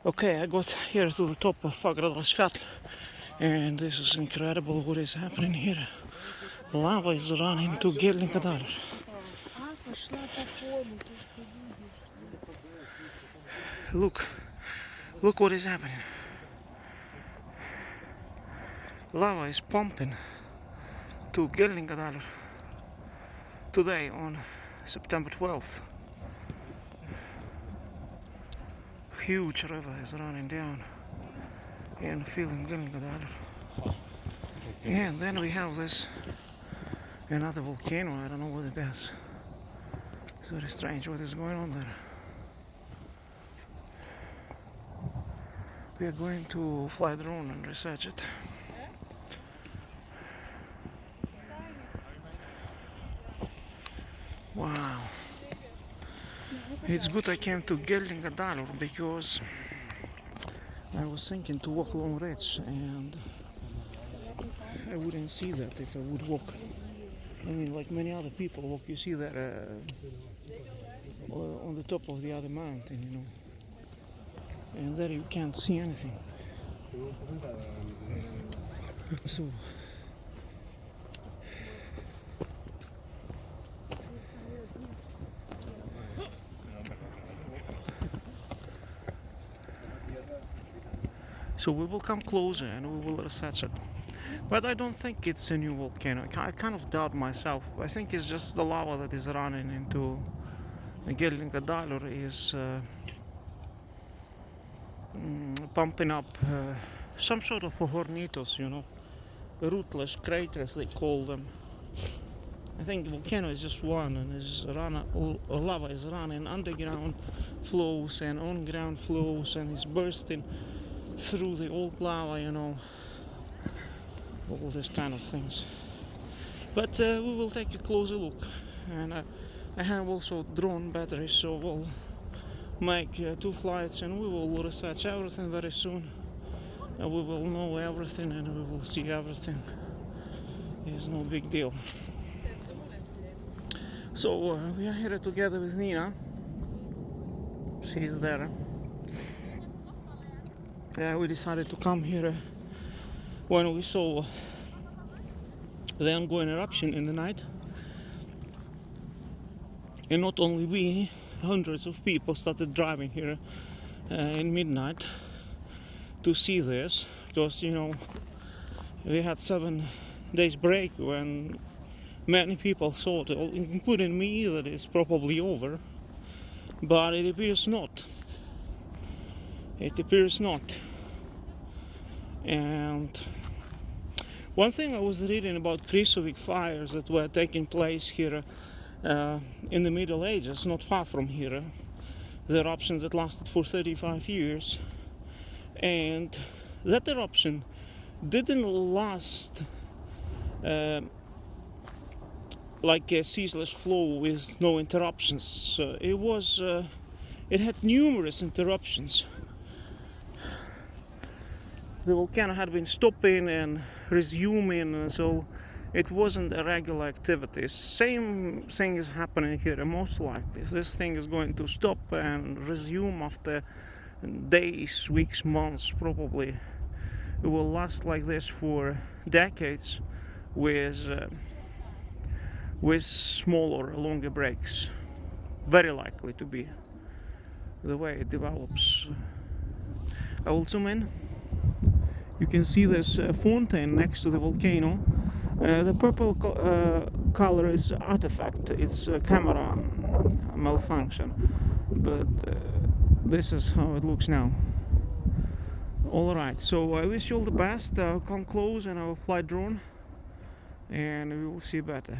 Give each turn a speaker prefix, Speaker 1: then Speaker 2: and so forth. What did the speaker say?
Speaker 1: Okay, I got here to the top of Fagradalsfjall, and this is incredible what is happening here. Lava is running to Geldingadalur. Look, look what is happening. Lava is pumping to Geldingadalur today on September 12th. Huge river is running down and filling Geldingadalur. And then we have this another volcano. I don't know what it is. It's very strange what is going on there. We are going to fly drone and research it. Wow. It's good I came to Geldingadalur because I was thinking to walk along ridge and I wouldn't see that if I would walk. I mean, like many other people walk, you see that on the top of the other mountain, you know. And there you can't see anything. So we will come closer and we will research it. But I don't think it's a new volcano. I kind of doubt myself. I think it's just the lava that is running into Geldingadalur is pumping up some sort of hornitos, you know, rootless craters they call them. I think the volcano is just one, and lava is running underground flows and on ground flows, and it's bursting through the old lava, you know, all these kind of things. But we will take a closer look, and I have also drone batteries, so we'll make 2 flights and we will research everything very soon, and we will know everything and we will see everything. It's no big deal. So we are here together with Nina. She's there. We decided to come here when we saw the ongoing eruption in the night, and not only we, hundreds of people started driving here in midnight to see this, because, you know, we had 7 days break when many people thought, including me, that it's probably over, but it appears not. It appears not. And one thing I was reading about Kristofik fires that were taking place here in the Middle Ages, not far from here, the eruptions that lasted for 35 years, and that eruption didn't last like a ceaseless flow with no interruptions. It had numerous interruptions. The volcano had been stopping and resuming, and so it wasn't a regular activity. Same thing is happening here, most likely. This thing is going to stop and resume after days, weeks, months, probably. It will last like this for decades with smaller, longer breaks. Very likely to be the way it develops. I will zoom in. You can see this fountain next to the volcano. The purple color is artifact. It's a camera malfunction, but this is how it looks now. Alright, so I wish you all the best. I'll come close and I will fly drone and we will see better.